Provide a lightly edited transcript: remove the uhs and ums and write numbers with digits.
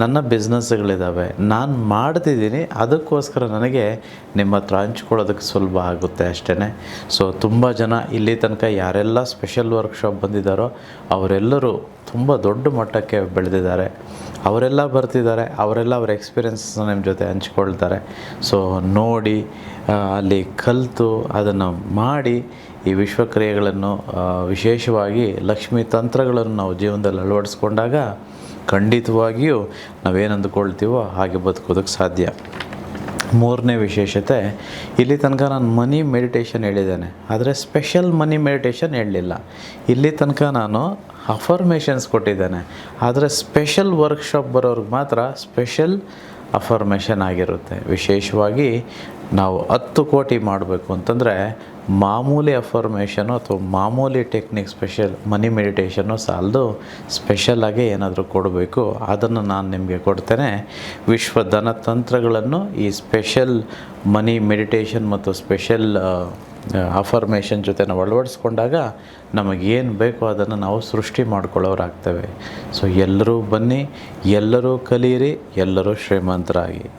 ನನ್ನ ಬಿಸ್ನೆಸ್ಗಳಿದ್ದಾವೆ, ನಾನು ಮಾಡ್ತಿದ್ದೀನಿ, ಅದಕ್ಕೋಸ್ಕರ ನನಗೆ ನಿಮ್ಮ ಹತ್ರ ಹಂಚ್ಕೊಳ್ಳೋದಕ್ಕೆ ಸುಲಭ ಆಗುತ್ತೆ ಅಷ್ಟೇ. ಸೊ ತುಂಬ ಜನ ಇಲ್ಲಿ ತನಕ ಯಾರೆಲ್ಲ ಸ್ಪೆಷಲ್ ವರ್ಕ್ಶಾಪ್ ಬಂದಿದ್ದಾರೋ ಅವರೆಲ್ಲರೂ ತುಂಬ ದೊಡ್ಡ ಮಟ್ಟಕ್ಕೆ ಬೆಳೆದಿದ್ದಾರೆ. ಅವರೆಲ್ಲ ಬರ್ತಿದ್ದಾರೆ, ಅವರೆಲ್ಲ ಅವ್ರ ಎಕ್ಸ್ಪೀರಿಯನ್ಸನ್ನ ನಿಮ್ಮ ಜೊತೆ ಹಂಚ್ಕೊಳ್ತಾರೆ. ಸೊ ನೋಡಿ, ಅಲ್ಲಿ ಕಲಿತು ಅದನ್ನು ಮಾಡಿ ಈ ವಿಶ್ವಕ್ರಿಯೆಗಳನ್ನು ವಿಶೇಷವಾಗಿ ಲಕ್ಷ್ಮೀ ತಂತ್ರಗಳನ್ನು ನಾವು ಜೀವನದಲ್ಲಿ ಅಳವಡಿಸ್ಕೊಂಡಾಗ ಖಂಡಿತವಾಗಿಯೂ ನಾವೇನು ಅಂದುಕೊಳ್ತೀವೋ ಹಾಗೆ ಬದುಕೋದಕ್ಕೆ ಸಾಧ್ಯ. ಮೂರನೇ ವಿಶೇಷತೆ, ಇಲ್ಲಿ ತನಕ ನಾನು ಮನಿ ಮೆಡಿಟೇಷನ್ ಹೇಳಿದ್ದೇನೆ, ಆದರೆ ಸ್ಪೆಷಲ್ ಮನಿ ಮೆಡಿಟೇಷನ್ ಹೇಳಲಿಲ್ಲ. ಇಲ್ಲಿ ತನಕ ನಾನು ಅಫರ್ಮೇಷನ್ಸ್ ಕೊಟ್ಟಿದ್ದೇನೆ, ಆದರೆ ಸ್ಪೆಷಲ್ ವರ್ಕ್ಶಾಪ್ ಬರೋರಿಗೆ ಮಾತ್ರ ಸ್ಪೆಷಲ್ ಅಫರ್ಮೇಷನ್ ಆಗಿರುತ್ತೆ. ವಿಶೇಷವಾಗಿ ನಾವು 10 ಕೋಟಿ ಮಾಡಬೇಕು ಅಂತಂದರೆ ಮಾಮೂಲಿ ಅಫರ್ಮೇಷನು ಅಥವಾ ಮಾಮೂಲಿ ಟೆಕ್ನಿಕ್ ಸ್ಪೆಷಲ್ ಮನಿ ಮೆಡಿಟೇಷನ್ನು ಸಾಲದು, ಸ್ಪೆಷಲಾಗಿ ಏನಾದರೂ ಕೊಡಬೇಕು. ಅದನ್ನು ನಾನು ನಿಮಗೆ ಕೊಡ್ತೇನೆ. ವಿಶ್ವಧನ ತಂತ್ರಗಳನ್ನು ಈ ಸ್ಪೆಷಲ್ ಮನಿ ಮೆಡಿಟೇಷನ್ ಮತ್ತು ಸ್ಪೆಷಲ್ ಅಫರ್ಮೇಷನ್ ಜೊತೆ ನಾವು ಅಳವಡಿಸ್ಕೊಂಡಾಗ ನಮಗೇನು ಬೇಕೋ ಅದನ್ನು ನಾವು ಸೃಷ್ಟಿ ಮಾಡ್ಕೊಳ್ಳೋರಾಗ್ತೇವೆ. ಸೊ ಎಲ್ಲರೂ ಬನ್ನಿ, ಎಲ್ಲರೂ ಕಲಿಯಿರಿ, ಎಲ್ಲರೂ ಶ್ರೀಮಂತರಾಗಿ.